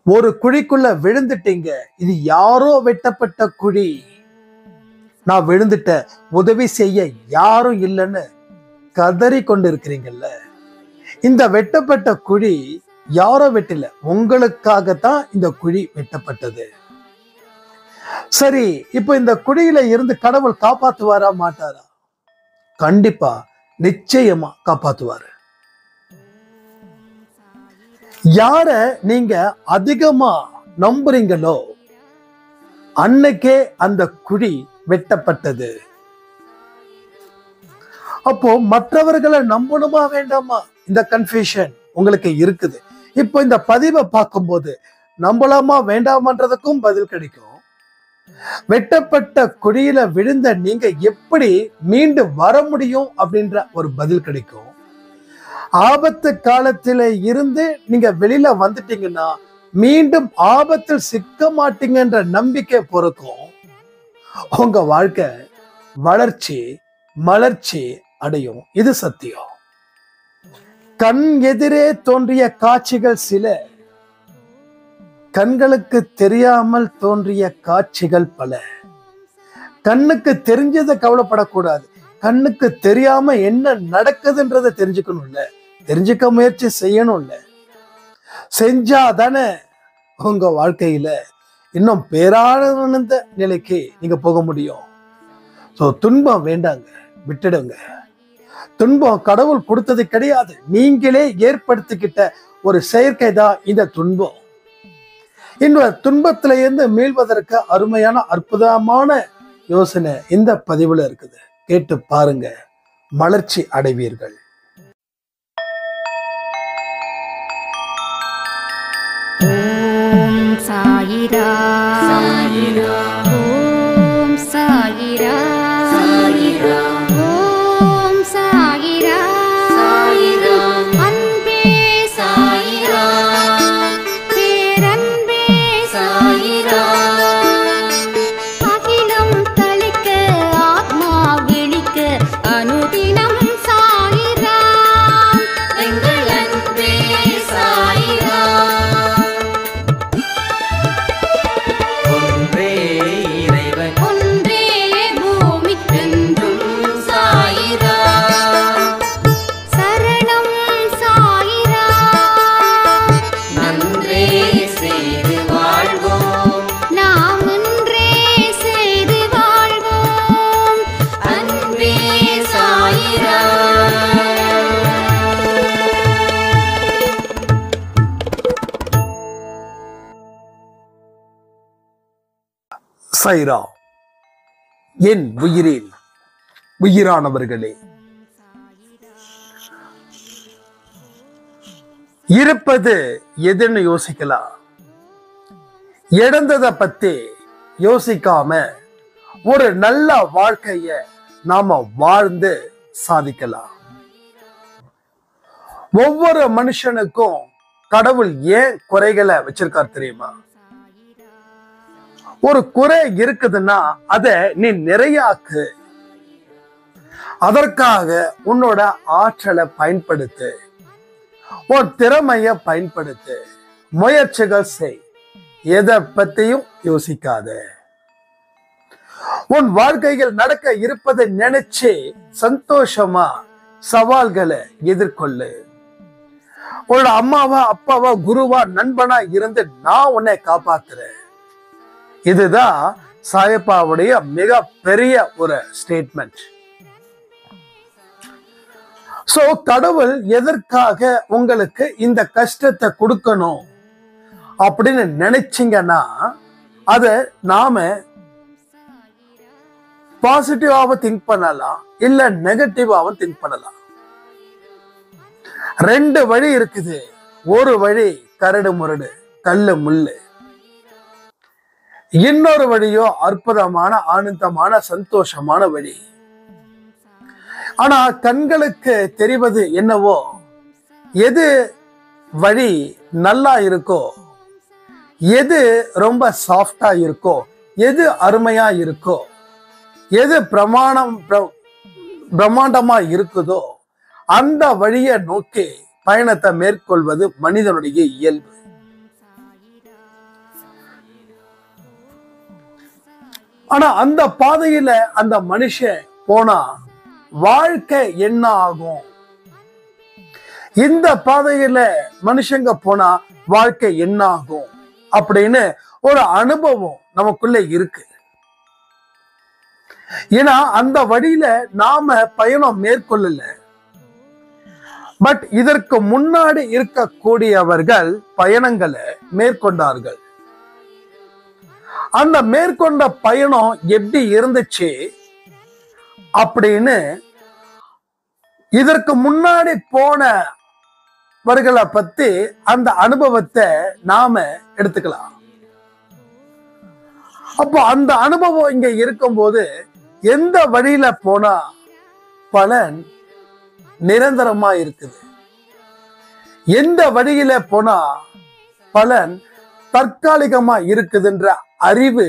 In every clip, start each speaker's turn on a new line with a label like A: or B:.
A: ஒரு குழிக்குள்ள விழுந்துட்டீங்க, இது யாரோ வெட்டப்பட்ட குழி, நான் விழுந்துட்ட, உதவி செய்ய யாரும் இல்லைன்னு கதறி கொண்டு இருக்கிறீங்கல்ல. இந்த வெட்டப்பட்ட குழி யாரோ வெட்டல, உங்களுக்காகத்தான் இந்த குழி வெட்டப்பட்டது. சரி, இப்ப இந்த குழியில இருந்து கடவுள் காப்பாத்துவாரா மாட்டாரா? கண்டிப்பா, நிச்சயமா காப்பாத்துவாரு. யார நீங்க அதிகமா நம்புறீங்களோ அன்னைக்கே அந்த குழி வெட்டப்பட்டது. அப்போ மற்றவர்களை நம்பணுமா வேண்டாமா? இந்த கன்ஃபியூஷன் உங்களுக்கு இருக்குது. இப்போ இந்த பதிவை பார்க்கும்போது நம்பலாமா வேண்டாமன்றதுக்கும் பதில் கிடைக்கும். வெட்டப்பட்ட குழியில விழுந்த நீங்க எப்படி மீண்டு வர முடியும் அப்படின்ற ஒரு பதில் கிடைக்கும். ஆபத்து காலத்தில இருந்து நீங்க வெளியில வந்துட்டீங்கன்னா மீண்டும் ஆபத்தில் சிக்க மாட்டீங்கன்ற நம்பிக்கை பிறக்கும். உங்க வாழ்க்கை வளர்ச்சி மலர்ச்சி அடையும். இது சத்தியம். கண் எதிரே தோன்றிய காட்சிகள் சில, கண்களுக்கு தெரியாமல் தோன்றிய காட்சிகள் பல. கண்ணுக்கு தெரிஞ்சதை கவலைப்படக்கூடாது, கண்ணுக்கு தெரியாம என்ன நடக்குதுன்றதை தெரிஞ்சுக்கணும்ல, தெரிஞ்சுக்க முயற்சி செய்யணும்ல. செஞ்சாதானே உங்க வாழ்க்கையில இன்னும் பேரானந்த நிலைக்கு நீங்க போக முடியும். ஸோ துன்பம் வேண்டாங்க, விட்டுடுங்க. துன்பம் கடவுள் கொடுத்தது கிடையாது, நீங்களே ஏற்படுத்திக்கிட்ட ஒரு செயற்கை தான் இந்த துன்பம். இந்த துன்பத்தில இருந்து மீள்வதற்கு அருமையான அற்புதமான யோசனை இந்த பதிவுல இருக்குது. கேட்டு பாருங்க, மலர்ச்சி அடைவீர்கள்.
B: ஓம் சாயிரா சாயிரா, ஓம் சாயிரா சாயிரா, ஓம் சாயிரா சாயிரா, அன்பே சாயிரா, பேரன்பே சாயிரா, அகிலம் தளிக்க ஆத்மா விழிக்க அனுதினம் சாயிரா, எங்கள் அன்பே சாயிரா.
A: சாயிரா. என் உயிரில் உயிரானவர்களே, இருப்பது எதுன்னு யோசிக்கலாம். இழந்ததை பத்தி யோசிக்காம ஒரு நல்ல வாழ்க்கைய நாம வாழ்ந்து சாதிக்கலாம். ஒவ்வொரு மனுஷனுக்கும் கடவுள் ஏன் குறைகளை வச்சிருக்கார் தெரியுமா? ஒரு குறை இருக்குதுன்னா அதை நீ நிறையாக்கு. அதற்காக உன்னோட ஆற்றலை பயன்படுத்து, உன் திறமைய பயன்படுத்து, முயற்சிகள் செய், எதை பத்தியும் யோசிக்காத. உன் வாழ்க்கையில் நடக்க இருப்பதை நினைச்சு சந்தோஷமா சவால்களை எதிர்கொள்ளு. உன்னோட அம்மாவா அப்பாவா குருவா நண்பனா இருந்து நான் உன்னை காப்பாத்துறேன். இதுதான் சாயப்பாவுடைய மிக பெரிய ஒரு ஸ்டேட்மெண்ட். சோ கடவுள் எதற்காக உங்களுக்கு இந்த கஷ்டத்தை கொடுக்கணும் அப்படின்னு நினைச்சீங்கன்னா அத நாம பாசிட்டிவாவும் திங்க் பண்ணலாம், இல்ல நெகட்டிவாவும் திங்க் பண்ணலாம். ரெண்டு வழி இருக்குது. ஒரு வழி கரடு முரடு கல்லு முள்ளு, இன்னொரு வழியோ அற்புதமான ஆனந்தமான சந்தோஷமான வழி. ஆனா கண்களுக்கு தெரிவது என்னவோ, எது வழி நல்லா இருக்கோ, எது ரொம்ப சாஃப்டா இருக்கோ, எது அருமையா இருக்கோ, எது பிரம்மாண்டமா இருக்குதோ அந்த வழியை நோக்கி பயணத்தை மேற்கொள்வது மனிதனுடைய இயல்பு. ஆனா அந்த பாதையில அந்த மனுஷன் போனா வாழ்க்கை என்ன ஆகும்? இந்த பாதையில மனுஷங்க போனா வாழ்க்கை என்ன ஆகும் அப்படின்னு ஒரு அனுபவம் நமக்குள்ள இருக்கு. ஏன்னா அந்த வழியில நாம பயணம் மேற்கொள்ளல. பட் இதற்கு முன்னாடி இருக்கக்கூடியவர்கள் பயணங்களை மேற்கொண்டார்கள். அந்த மேற்கொண்ட பயணம் எப்படி இருந்துச்சு அப்படின்னு இதற்கு முன்னாடி போனவர்களை பத்தி அந்த அனுபவத்தை நாம எடுத்துக்கலாம். அப்போ அந்த அனுபவம் இங்க இருக்கும்போது எந்த வழியில போனா பலன் நிரந்தரமா இருக்குது, எந்த வழியில போனா பலன் தற்காலிகமா இருக்குதுன்ற அறிவு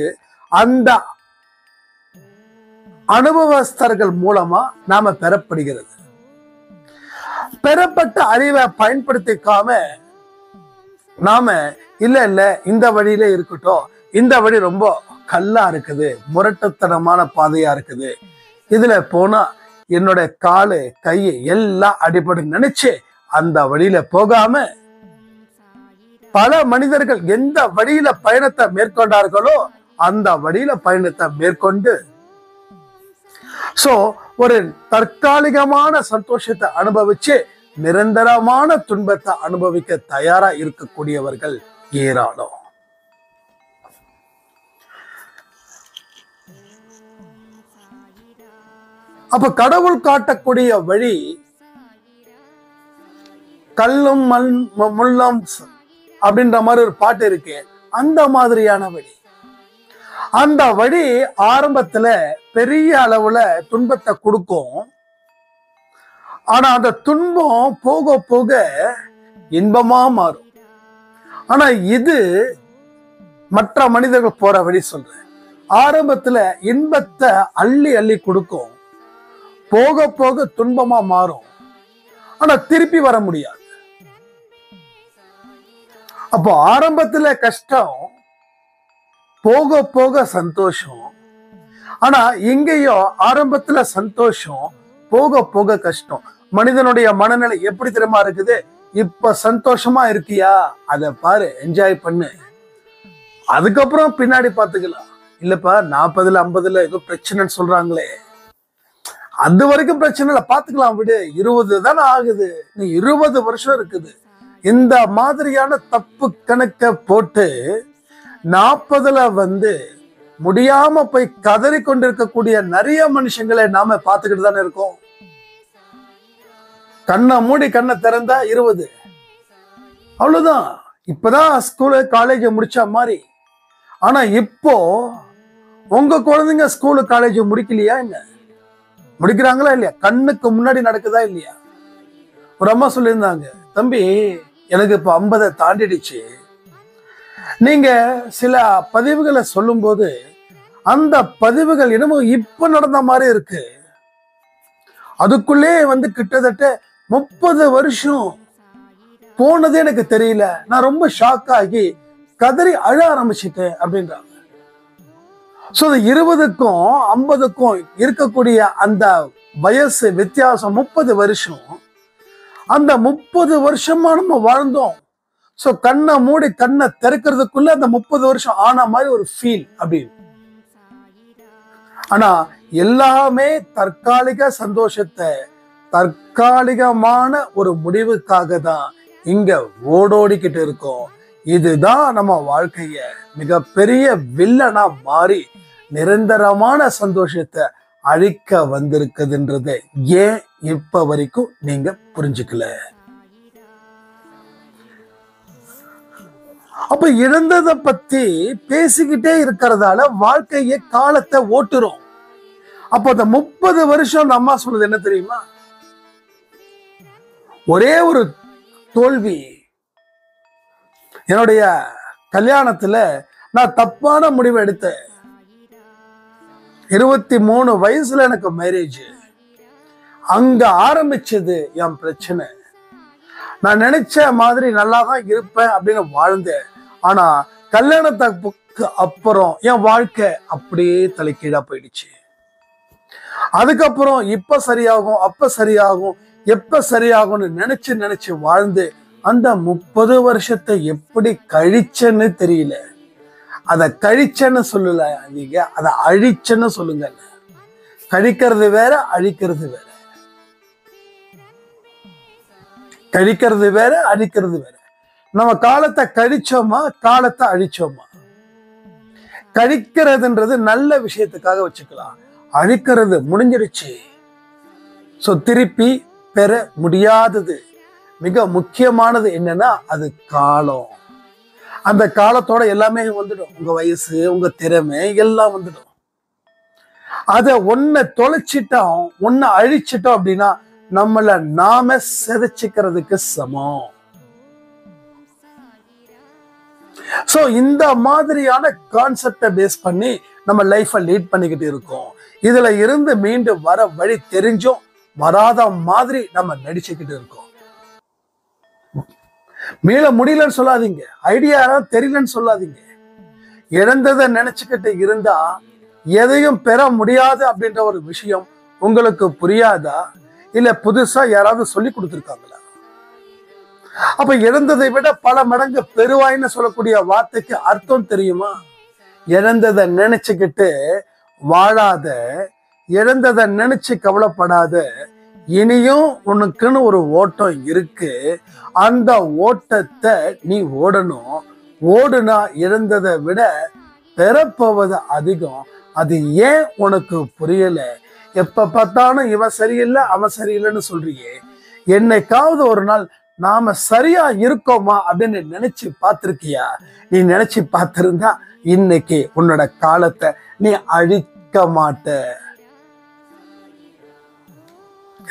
A: அந்த அனுபவஸ்தர்கள் மூலமா நாம பெறப்படுகிறது. பெறப்பட்ட அறிவை பயன்படுத்திக்காம நாம இல்ல இந்த வழியில இருக்கட்டும், இந்த வழி ரொம்ப கல்லா இருக்குது, முரட்டுத்தனமான பாதையா இருக்குது, இதுல போனா என்னோட காலு கையை எல்லாம் அடிபடும் நினைச்சு அந்த வழியில போகாம பல மனிதர்கள் எந்த வழியில பயணத்தை மேற்கொண்டார்களோ அந்த வழியில பயணத்தை மேற்கொண்டு ஒரு தற்காலிகமான சந்தோஷத்தை அனுபவிச்சு நிரந்தரமான துன்பத்தை அனுபவிக்க தயாரா இருக்கக்கூடியவர்கள் ஏராளம். அப்ப கடவுள் காட்டக்கூடிய வழி கல்லும் முள்ளும் அப்படின்ற மாதிரி ஒரு பாட்டு இருக்கு. அந்த மாதிரியான வழி. அந்த வழி ஆரம்பத்துல பெரிய அளவுல துன்பத்தை கொடுக்கும். ஆனா அந்த துன்பம் போக போக இன்பமா மாறும். ஆனா இது மற்ற மனிதர்கள் போற வழி சொல்றேன். ஆரம்பத்துல இன்பத்தை அள்ளி அள்ளி கொடுக்கும், போக போக துன்பமா மாறும். ஆனா திருப்பி வர முடியாது. அப்போ ஆரம்பத்துல கஷ்டம், போக போக சந்தோஷம். ஆனா இங்கேயோ ஆரம்பத்துல சந்தோஷம், போக போக கஷ்டம். மனிதனுடைய மனநிலை எப்படி தெரியுமா இருக்குது? இப்ப சந்தோஷமா இருக்கியா, அத பாரு, என்ஜாய் பண்ணு, அதுக்கப்புறம் பின்னாடி பாத்துக்கலாம். இல்லப்பா 40, 50 ஏதோ பிரச்சனைன்னு சொல்றாங்களே, அது வரைக்கும் பிரச்சனை இல்லை, பாத்துக்கலாம் விடு, 20 தானே ஆகுது, நீ 20 வருஷம் இருக்குது. இந்த மாதிரியான தப்பு கணக்க போட்டு 40 முடியாம போய் கதறி கொண்டிருக்கக்கூடிய நிறைய மனுஷங்களை நாம பார்த்துக்கிட்டு தானே இருக்கோம். கண்ணை மூடி கண்ணை திறந்தா 20, அவ்வளவுதான். இப்பதான் ஸ்கூலு காலேஜ் முடிச்ச மாதிரி. ஆனா இப்போ உங்க குழந்தைங்க ஸ்கூலு காலேஜ் முடிக்கலையா? என்ன முடிக்கிறாங்களா இல்லையா? கண்ணுக்கு முன்னாடி நடக்குதா இல்லையா? ஒரு அம்மா சொல்லியிருந்தாங்க, தம்பி எனக்கு இப்ப 50 தாண்டிடுச்சு. நீங்க சில பதிவுகளை சொல்லும் போது அந்த பதிவுகள் என்னமோ இப்ப நடந்த மாதிரி இருக்கு. அதுக்குள்ளே கிட்டத்தட்ட 30 வருஷம் போனதே எனக்கு தெரியல. நான் ரொம்ப ஷாக் ஆகி கதறி அழ ஆரம்பிச்சிட்டேன் அப்படின்றாங்க. 20க்கும் 50க்கும் இருக்கக்கூடிய அந்த வயசு வித்தியாசம் 30 வருஷம். அந்த 30 வருஷமா நம்ம வாழ்ந்தோம். கண்ணை மூடி கண்ணை திறக்கிறதுக்குள்ள அந்த 30 வருஷம் ஆன மாதிரி ஒரு ஃபீல் அப்படின்னு. ஆனா எல்லாமே தற்காலிக சந்தோஷத்தை, தற்காலிகமான ஒரு முடிவுக்காக தான் இங்க ஓடோடிக்கிட்டு இருக்கோம். இதுதான் நம்ம வாழ்க்கைய மிகப்பெரிய வில்லனா மாறி நிரந்தரமான சந்தோஷத்தை அழிக்க வந்திருக்குதுன்றதை ஏன் இப்ப வரைக்கும் நீங்க புரிஞ்சுக்கல? அப்ப இழந்ததை பத்தி பேசிக்கிட்டே இருக்கிறதால வாழ்க்கைய காலத்தை ஓட்டுறோம். அப்ப அந்த 30 வருஷம் அம்மா சொல்றது என்ன தெரியுமா? ஒரே ஒரு தோல்வி, என்னுடைய கல்யாணத்துல நான் தப்பான முடிவு எடுத்தேன். 23 வயசுல எனக்கு மேரேஜ். அங்க ஆரம்பிச்சது என் பிரச்சனை. நான் நினைச்ச மாதிரி நல்லா தான் இருப்பேன் அப்படின்னு வாழ்ந்தேன். ஆனா கல்யாணத்துக்கு அப்புறம் என் வாழ்க்கை அப்படியே தலைக்கீழா போயிடுச்சு. அதுக்கப்புறம் இப்ப சரியாகும், அப்ப சரியாகும், எப்ப சரியாகும்னு நினைச்சு நினைச்சு வாழ்ந்து அந்த 30 வருஷத்தை எப்படி கழிச்சேன்னு தெரியல. அத கழிச்சேன்னு சொல்லல, நீங்க அதை அழிச்சேன்னு சொல்லுங்க. கழிக்கிறது வேற, அழிக்கிறது வேற. கழிக்கிறது வேற, அழிக்கிறது வேற. நம்ம காலத்தை கழிச்சோமா, காலத்தை அழிச்சோமா? கழிக்கிறதுன்றது நல்ல விஷயத்துக்காக வச்சுக்கலாம். அழிக்கிறது முடிஞ்சிருச்சு. சோ திருப்பி பெற முடியாதது. மிக முக்கியமானது என்னன்னா அது காலம். அந்த காலத்தோட எல்லாமே வந்துடும். உங்க வயசு, உங்க திறமை எல்லாம் வந்துடும். அத ஒன்ன தொலைச்சிட்டோம், ஒன்ன அழிச்சிட்டோம் அப்படின்னா நம்மள நாம சிதைச்சிக்கிறதுக்கு சமம். சோ இந்த மாதிரியான கான்செப்டை பேஸ் பண்ணி நம்ம லைஃபை லீட் பண்ணிக்கிட்டு இருக்கோம். இதுல இருந்து மீண்டு வர வழி தெரிஞ்சும் வராத மாதிரி நம்ம நடிச்சுக்கிட்டு இருக்கோம். மீள முடியலன்னு சொல்லாதீங்க, ஐடியா தெரியலன்னு சொல்லாதீங்க. இழந்ததை நினைச்சுக்கிட்டு இருந்தா எதையும் பெற முடியாது அப்படின்ற ஒரு விஷயம் உங்களுக்கு புரியாதா? இல்ல புதுசா யாராவது சொல்லி கொடுத்துருக்காங்களா? அப்ப இழந்ததை விட பல மடங்கு பெருவாய்ன்னு சொல்லக்கூடிய வார்த்தைக்கு அர்த்தம் தெரியுமா? இழந்ததை நினைச்சுக்கிட்டு வாழாத, இழந்ததை நினைச்சு கவலைப்படாத. இனியும் உனக்குன்னு ஒரு ஓட்டம் இருக்கு. அந்த ஓட்டத்தை நீ ஓடணும். ஓடுனா இழந்ததை விட பெறப்போவது அதிகம். அது ஏன் உனக்கு புரியல? எப்ப பார்த்தாலும் இவன் சரியில்லை, அவன் சரியில்லைன்னு சொல்றியே. என்னைக்காவது ஒரு நாள் நாம சரியா இருக்கோமா அப்படின்னு நினைச்சு பார்த்திருக்கியா? நீ நினைச்சு பார்த்திருந்தா இன்னைக்கு உன்னோட காலத்தை நீ அழிக்க மாட்ட.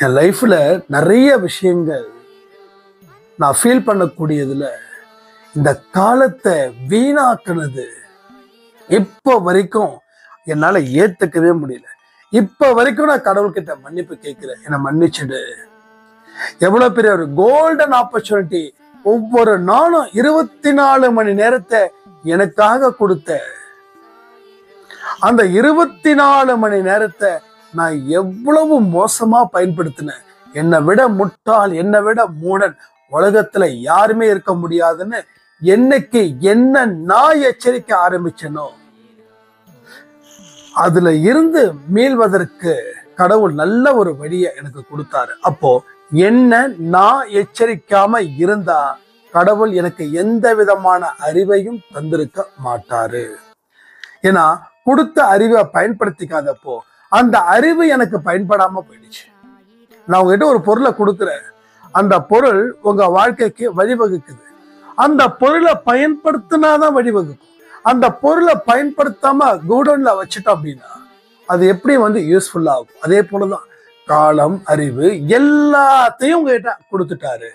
A: என் லைஃப்ல நிறைய விஷயங்கள் நான் ஃபீல் பண்ணக்கூடியதுல இந்த காலத்தை வீணாக்குனது இப்ப வரைக்கும் என்னால ஏத்துக்கவே முடியல. இப்ப வரைக்கும் நான் கடவுள்கிட்ட மன்னிப்பு கேட்கிறேன், என்னை மன்னிச்சுடு. எவ்வளவு பெரிய ஒரு கோல்டன் ஆப்பர்ச்சுனிட்டி. ஒவ்வொரு நாளும் 24 மணி நேரத்தை எனக்காக கொடுத்த அந்த 24 மணி நேரத்தை நான் எவ்வளவு மோசமா பயன்படுத்தினேன். என்னை விட முட்டாள், என்னை விட மூடன் உலகத்துல யாருமே இருக்க முடியாதுன்னு என்னைக்கு என்ன நான் எச்சரிக்க ஆரம்பிச்சனோ அதுல இருந்து மீள்வதற்கு கடவுள் நல்ல ஒரு வழியை எனக்கு கொடுத்தாரு. அப்போ என்ன நான் எச்சரிக்காம இருந்தா கடவுள் எனக்கு எந்த விதமான அறிவையும் தந்திருக்க மாட்டாரு. ஏன்னா கொடுத்த அறிவை பயன்படுத்திக்காதப்போ அந்த அறிவு எனக்கு பயன்படாம போயிடுச்சு. நான் உங்ககிட்ட ஒரு பொருளை கொடுக்குறேன், அந்த பொருள் உங்க வாழ்க்கைக்கு வழிவகுக்குது. அந்த பொருளை பயன்படுத்தினாதான் வழிவகுக்கும். அந்த பொருளை பயன்படுத்தாம கூடன்ல வச்சுட்டோம் அப்படின்னா அது எப்படி யூஸ்ஃபுல்லா ஆகும். அதே போலதான் காலம், அறிவு எல்லாத்தையும் உங்ககிட்ட கொடுத்துட்டாரு.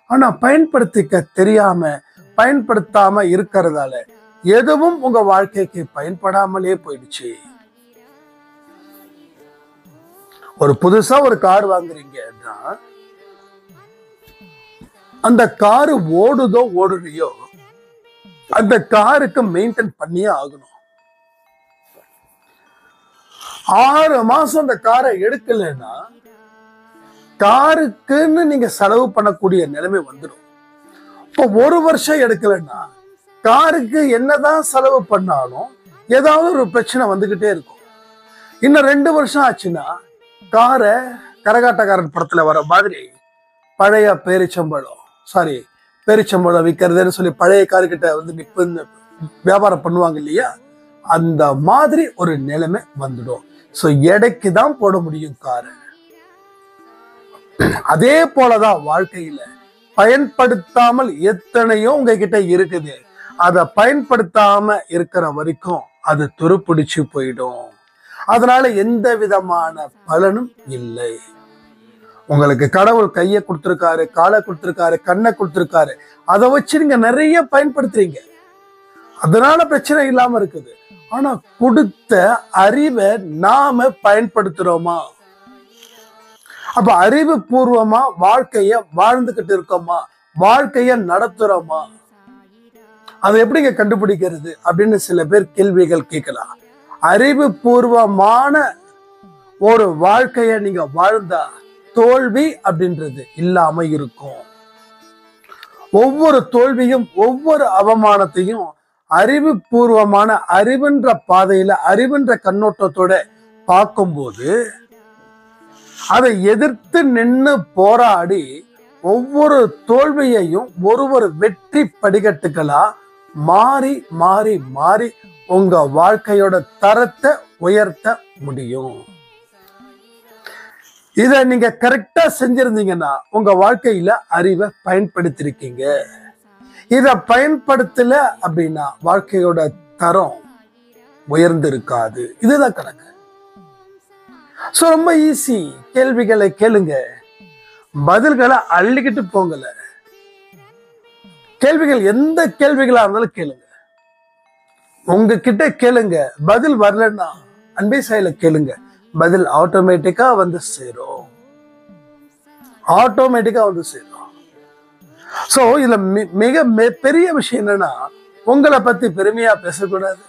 A: ஆனா பயன்படுத்திக்க தெரியாம, பயன்படுத்தாம இருக்கிறதால எதுவும் உங்க வாழ்க்கைக்கு பயன்படாமலே போயிடுச்சு. ஒரு புதுசா ஒரு கார் வாங்குறீங்கன்னா அந்த காரு ஓடுதோ ஓடுறியோ அந்த காருக்கு மெயின்டைன் பண்ணியே ஆகணும். 6 மாசம் அந்த காரை எடுக்கலைன்னா காருக்குன்னு நீங்க செலவு பண்ணக்கூடிய நிலைமை வந்துடும். இப்போ 1 வருஷம் எடுக்கலைன்னா காருக்கு என்னதான் செலவு பண்ணாலும் ஏதாவது ஒரு பிரச்சனை வந்துகிட்டே இருக்கும். இன்னும் 2 வருஷம் ஆச்சுன்னா காரை கரகாட்டக்காரன் படத்துல வர மாதிரி பழைய பேரிச்சம்பழம் விற்கிறதுன்னு சொல்லி பழைய காருக்கிட்ட நிப்பு வியாபாரம் பண்ணுவாங்க இல்லையா, அந்த மாதிரி ஒரு நிலைமை வந்துடும். சோ எடைக்கு தான் போட முடியும் காரை. அதே போலதான் வாழ்க்கையில பயன்படுத்தாமல் எத்தனையோ உங்ககிட்ட இருக்குது. அதை பயன்படுத்தாம இருக்கிற வரைக்கும் அது துருப்பிடிச்சு போயிடும். அதனால எந்த விதமான பலனும் இல்லை. உங்களுக்கு கடவுள் கையை கொடுத்திருக்காரு, காலை கொடுத்திருக்காரு, கண்ணை கொடுத்திருக்காரு. அதை வச்சு நீங்க நிறைய பயன்படுத்துறீங்க, அதனால பிரச்சனை இல்லாம இருக்குது. ஆனா கொடுத்த அறிவை நாம பயன்படுத்துறோமா? அப்ப அறிவு பூர்வமா வாழ்க்கைய வாழ்ந்துகிட்டு இருக்கோமா? வாழ்க்கைய நடத்துறோமா? அதை எப்படிங்க கண்டுபிடிக்கிறது அப்படின்னு சில பேர் கேள்விகள் கேட்கலாம். அறிவுபூர்வமான ஒரு வாழ்க்கைய நீங்க வாழ்ந்தா தோல்வி அப்படின்றது இல்லாம இருக்கும். ஒவ்வொரு தோல்வியும் ஒவ்வொரு அவமானத்தையும் அறிவுபூர்வமான அறிவுன்ற பாதையில அறிவுன்ற கண்ணோட்டத்தோட பார்க்கும்போது அதை எதிர்த்து நின்று போராடி ஒவ்வொரு தோல்வியையும் ஒரு வெற்றி படிக்கட்டுகளா மாறி மாறி மாறி உங்க வாழ்க்கையோட தரத்தை உயர்த்த முடியும். இத நீங்க கரெக்டா செஞ்சிருந்தீங்கன்னா உங்க வாழ்க்கையில அறிவை பயன்படுத்திருக்கீங்க. இத பயன்படுத்தல அப்படின்னா வாழ்க்கையோட தரம் உயர்ந்திருக்காது. இதுதான் கணக்கு. சோ ரொம்ப ஈஸி. கேள்விகளை கேளுங்க, பதில்களை அள்ளிக்கிட்டு போங்கல. கேள்விகள் எந்த கேள்விகளா இருந்தாலும் கேளுங்க. உங்ககிட்ட கேளுங்க, பதில் வரலன்னா அன்பே சாயில கேளுங்க, பதில் ஆட்டோமேட்டிக்கா வந்து சேரும். ஆட்டோமேட்டிக்கா வந்து சேரும். சோ இதுல மிக பெரிய விஷயம் என்னன்னா, உங்களை பத்தி பெருமையா பேசக்கூடாது,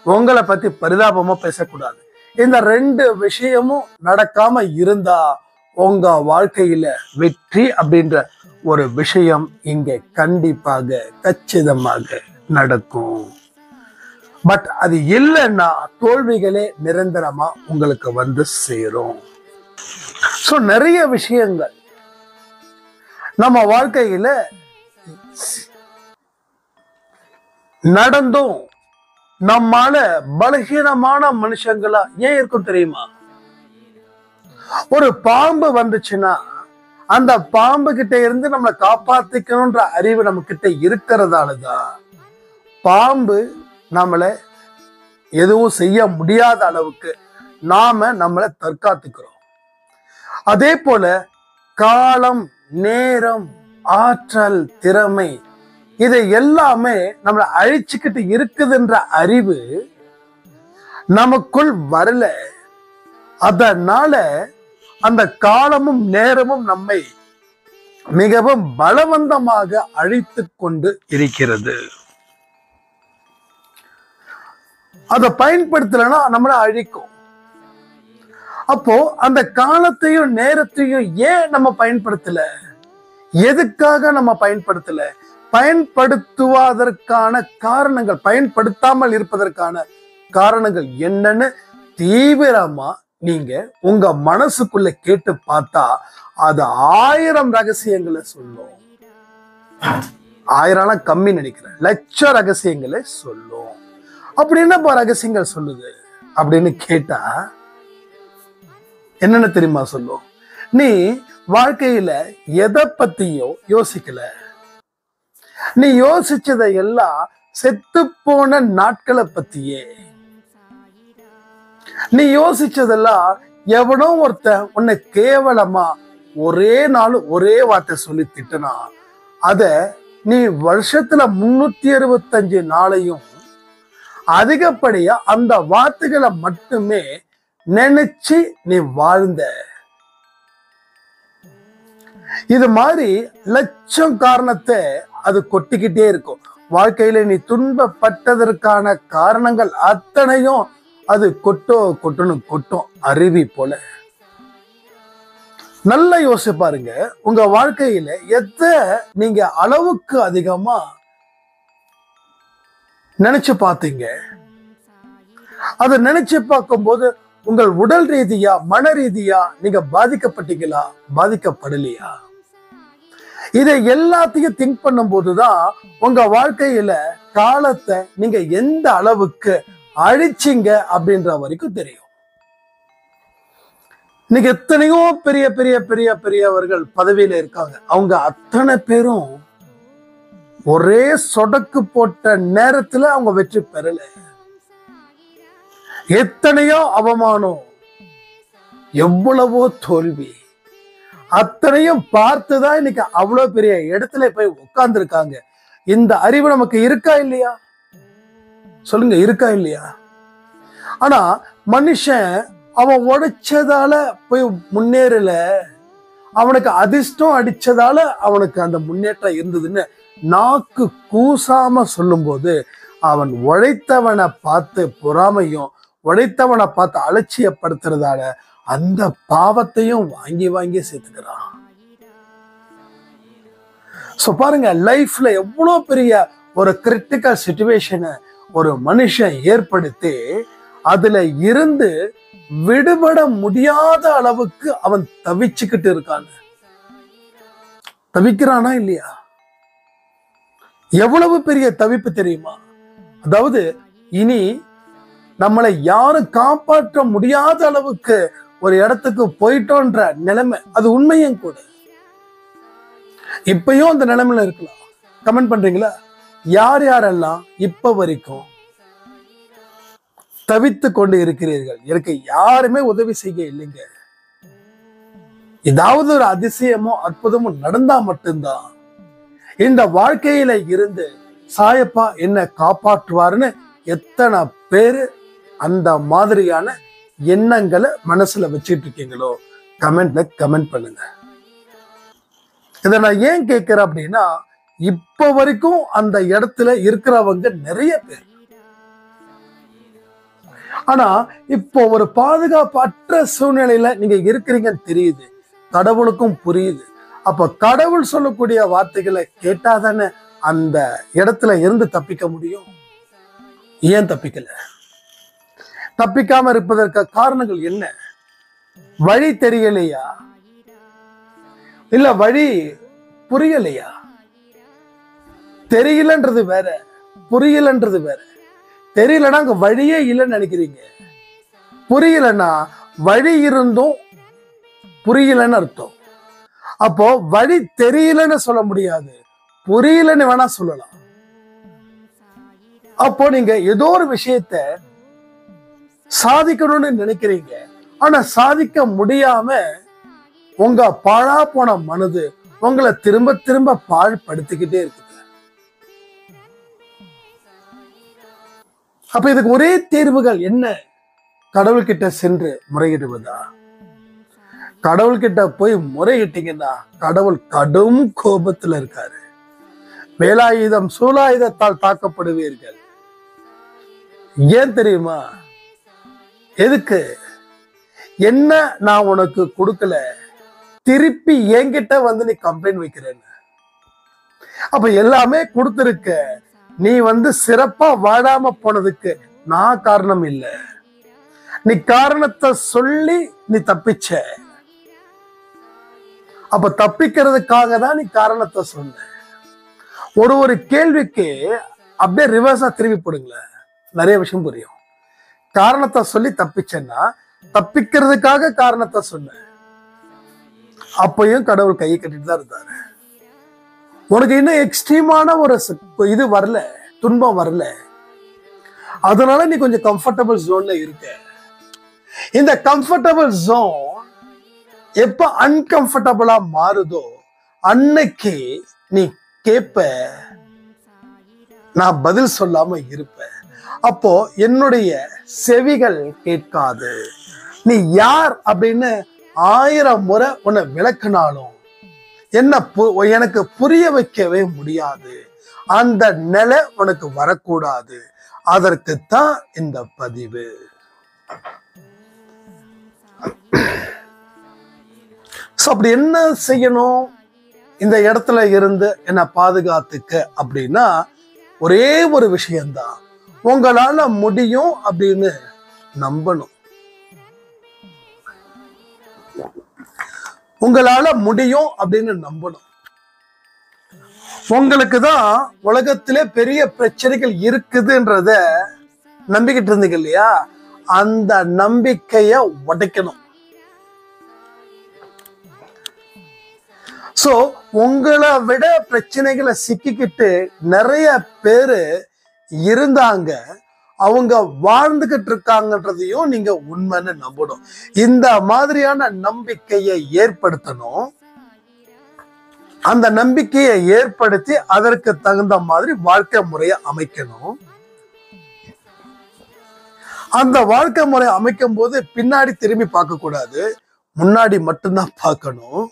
A: உங்களை பத்தி பரிதாபமா பேசக்கூடாது. இந்த ரெண்டு விஷயமும் நடக்காம இருந்தா உங்க வாழ்க்கையில வெற்றி அப்படின்ற ஒரு விஷயம் இங்க கண்டிப்பாக கச்சிதமாக நடக்கும். பட் அது இல்லைன்னா தோல்விகளே நிரந்தரமா உங்களுக்கு வந்து சேரும். சோ நிறைய விஷயங்கள் நம்ம வாழ்க்கையில நடந்தும் நம்மால பலகீனமான மனுஷங்களா ஏன் இருக்கும் தெரியுமா? ஒரு பாம்பு வந்துச்சுன்னா அந்த பாம்பு கிட்ட இருந்து நம்மளை காப்பாத்திக்கணும்ன்ற அறிவு நம்ம கிட்ட இருக்கிறதாலதான் பாம்பு நம்மளை எதுவும் செய்ய முடியாத அளவுக்கு நாம நம்மளை தற்காத்துக்கிறோம். அதே போல காலம், நேரம், ஆற்றல், திறமை இதை எல்லாமே நம்மளை அழிச்சுக்கிட்டு இருக்குதுன்ற அறிவு நமக்குள் வரல. அதனால அந்த காலமும் நேரமும் நம்மை மிகவும் பலவந்தமாக அழித்து கொண்டு இருக்கிறது. அதை பயன்படுத்தலைன்னா நம்மளை அழிக்கும். அப்போ அந்த காலத்தையும் நேரத்தையும் ஏன் நம்ம பயன்படுத்தல? எதுக்காக நம்ம பயன்படுத்தல? பயன்படுத்துவதற்கான காரணங்கள், பயன்படுத்தாமல் இருப்பதற்கான காரணங்கள் என்னன்னு தீவிரமா நீங்க உங்க மனசுக்குள்ள கேட்டு பார்த்தா அது 1000 ரகசியங்களை சொல்லும். 1000 கம்மி நினைக்கிறேன், லட்சம் ரகசியங்களை சொல்லும். அப்படி என்னப்பா ரகசியங்கள் சொல்லுது அப்படின்னு கேட்டா என்னன்னு தெரியுமா சொல்லும்? நீ வாழ்க்கையில எதை பத்தியும் யோசிக்கல. நீ யோசிச்சதை எல்லாம் செத்து போன நாட்களை பத்தியே. நீ யோசிச்சதெல்லாம் எவனோ ஒருத்தன் உன்னை கேவலமா ஒரே நாள் ஒரே வார்த்தை சொல்லி திட்டனா அத நீ வருஷத்துல 365 நாளையும் அதிகப்படியா அந்த வார்த்தைகளை மட்டுமே நினைச்சு நீ வாழ்ந்த. இது மாதிரி லட்சம் காரணத்தை அது கொட்டிக்கிட்டே இருக்கும். வாழ்க்கையில நீ துன்பப்பட்டதற்கான காரணங்கள் அத்தனையும் அது கொட்டும் அருவி போல. நல்லா யோசிச்சு பாருங்க, உங்க வாழ்க்கையில எதை நீங்க அளவுக்கு அதிகமா நினைச்சு பார்த்தீங்க? அதை நினைச்சு பார்க்கும்போது உங்கள் உடல் ரீதியா மன ரீதியா நீங்க பாதிக்கப்பட்டீங்களா, பாதிக்கப்படலையா? இதை எல்லாத்தையும் திங்க் பண்ணும் போதுதான் உங்க வாழ்க்கையில காலத்தை நீங்க எந்த அளவுக்கு அழிச்சிங்க அப்படின்ற வரைக்கும் தெரியும். இன்னைக்கு எத்தனையோ பெரிய பெரிய பெரிய பெரியவர்கள் பதவியில இருக்காங்க. அவங்க அத்தனை பேரும் ஒரே சொடக்கு போட்ட நேரத்துல அவங்க வெற்றி பெறல. எத்தனையோ அவமானம், எவ்வளவோ தோல்வி, அத்தனையும் பார்த்துதான் இன்னைக்கு அவ்வளவு பெரிய இடத்துல போய் உட்கார்ந்து இருக்காங்க. இந்த அறிவு நமக்கு இருக்கா இல்லையா? சொல்லுங்க, இருக்கா இல்லையா? ஆனா மனுஷன் அவன் உடைச்சதால போய் முன்னேறல, அவனுக்கு அதிர்ஷ்டம் அடிச்சதால அவனுக்கு அந்த முன்னேற்றம் இருந்ததுன்னு நாக்கு கூசாம சொல்லும்போது அவன் உழைத்தவனை பார்த்து பொறாமையும் உழைத்தவனை பார்த்து அலட்சியப்படுத்துறதால அந்த பாவத்தையும் வாங்கி வாங்கி சேர்த்துக்கிறான். சோ பாருங்க, லைஃப்ல எவ்வளவு பெரிய ஒரு கிரிட்டிக்கல் சிச்சுவேஷனை ஒரு மனுஷன் ஏற்படுத்தி அதுல இருந்து விடுபட முடியாத அளவுக்கு அவன் தவிச்சுக்கிட்டு இருக்கான். தவிக்கிறானா இல்லையா? எவ்வளவு பெரிய தவிப்பு தெரியுமா? அதாவது இனி நம்மளை யாரும் காப்பாற்ற முடியாத அளவுக்கு ஒரு இடத்துக்கு போயிட்டோன்ற நிலைமை. அது உண்மையும் கூட. இப்பயும் அந்த நிலைமையில இருக்கலாம். கமெண்ட் பண்றீங்களா? யார் யாரெல்லாம் இப்ப வரைக்கும் தவித்து கொண்டு இருக்கிறீர்கள்? எனக்கு யாருமே உதவி செய்ய இல்லைங்க. ஏதாவது ஒரு அதிசயமோ அற்புதமோ நடந்தா மட்டும்தான் இந்த வாழ்க்கையில இருந்து சாயப்பா என்ன காப்பாற்றுவாருன்னு எத்தனை பேரு அந்த மாதிரியான எண்ணங்களை மனசுல வச்சிட்டு இருக்கீங்களோ கமெண்ட்ல கமெண்ட் பண்ணுங்க. இதை நான் ஏன் கேட்கிறேன் அப்படின்னா, இப்ப வரைக்கும் அந்த இடத்துல இருக்கிறவங்க நிறைய பேர். ஆனா இப்போ ஒரு பாதுகாப்பற்ற சூழ்நிலையில நீங்க இருக்கிறீங்கன்னு தெரியுது, கடவுளுக்கும் புரியுது. அப்ப கடவுள் சொல்லக்கூடிய வார்த்தைகளை கேட்டாதானே அந்த இடத்துல இருந்து தப்பிக்க முடியும். ஏன் தப்பிக்கல? தப்பிக்காம இருப்பதற்கு காரணங்கள் என்ன? வழி தெரியலையா? இல்ல வழி புரியலையா? தெரியலன்றது வேற, புரியலன்றது வேற. தெரியலன்னா அங்க வழியே இல்லைன்னு நினைக்கிறீங்க. புரியலன்னா வழி இருந்தும் புரியலன்னு அர்த்தம். அப்போ வழி தெரியலன்னு சொல்ல முடியாது, புரியலன்னு வேணா சொல்லலாம். அப்போ நீங்க ஏதோ ஒரு விஷயத்த சாதிக்கணும்னு நினைக்கிறீங்க, ஆனா சாதிக்க முடியாம உங்க பாழா போன மனது உங்களை திரும்ப திரும்ப பாழ்படுத்திக்கிட்டே இருக்குது. அப்ப இதுக்கு ஒரே தீர்வுகள் என்ன? கடவுள்கிட்ட சென்று முறையிடுவதா? கடவுள்கிட்ட போய் முறையிட்டீங்கன்னா கடவுள் கடும் கோபத்துல இருக்காரு. வேலாயுதம் சூலாயுதத்தால் தாக்கப்படுவீர்கள். ஏன் தெரியுமா? எதுக்கு? என்ன நான் உனக்கு கொடுக்கல, திருப்பி என்கிட்ட வந்து நீ கம்ப்ளைண்ட் வைக்கிறேன்னு. அப்ப எல்லாமே கொடுத்திருக்க, நீ வந்து சிறப்பா வாழாம போனதுக்கு நான் காரணம் இல்லை. நீ காரணத்தை சொல்லி நீ தப்பிச்ச. அப்ப தப்பிக்கிறதுக்காக தான் நீ காரணத்தை சொன்ன. ஒரு கேள்விக்கு அப்படியே ரிவர்ஸா திரும்பி போடுங்களேன், நிறைய விஷயம் புரியும். காரணத்தை சொல்லி தப்பிச்சேன்னா தப்பிக்கிறதுக்காக காரணத்தை சொன்ன. அப்பயும் கடவுள் கையை கட்டிட்டு தான் இருந்தாரு. உனக்கு இன்னும் எக்ஸ்ட்ரீமான ஒரு இது வரல, துன்பம் வரல. அதனால நீ கொஞ்சம் கம்ஃபர்டபுள் ஜோன்ல இருக்க. இந்த கம்ஃபர்டபுள் ஜோன் எப்ப அன்கம்ஃபர்டபுளா மாறுதோ அன்னைக்கு நீ கேட்ப, நான் பதில் சொல்லாம இருப்பேன். அப்போ என்னுடைய செவிகள் கேட்காது. நீ யார் அப்படின்னு 1000 முறை உன்னை விளக்குனாலும் எனக்கு புரிய வைக்கவே முடியாது. அந்த நிலை உனக்கு வரக்கூடாது. அதற்குத்தான் இந்த பதிவு. அப்படி என்ன செய்யணும்? இந்த இடத்துல இருந்து என்ன பாதுகாத்துக்க அப்படின்னா ஒரே ஒரு விஷயம்தான், உங்களால முடியும் அப்படின்னு நம்பணும். உங்களால முடியும் அப்படின்னு நம்பணும். உங்களுக்கு தான் உலகத்திலே பெரிய பிரச்சனைகள் இருக்குதுன்றத நம்பிக்கிட்டு இருந்தீங்க இல்லையா? அந்த நம்பிக்கைய உடைக்கணும். சோ உங்களை விட பிரச்சனைகளை சிக்கிக்கிட்டு நிறைய பேரு இருந்தாங்க, அவங்க வாழ்ந்துகிட்டு இருக்காங்கன்றதையும் நீங்க உண்மைன்னு நம்பணும். இந்த மாதிரியான நம்பிக்கையை ஏற்படுத்தணும். அந்த நம்பிக்கையை ஏற்படுத்தி அதற்கு தகுந்த மாதிரி வாழ்க்கை முறையை அமைக்கணும். அந்த வாழ்க்கை முறை அமைக்கும் போது பின்னாடி திரும்பி பார்க்க கூடாது, முன்னாடி மட்டும்தான் பார்க்கணும்.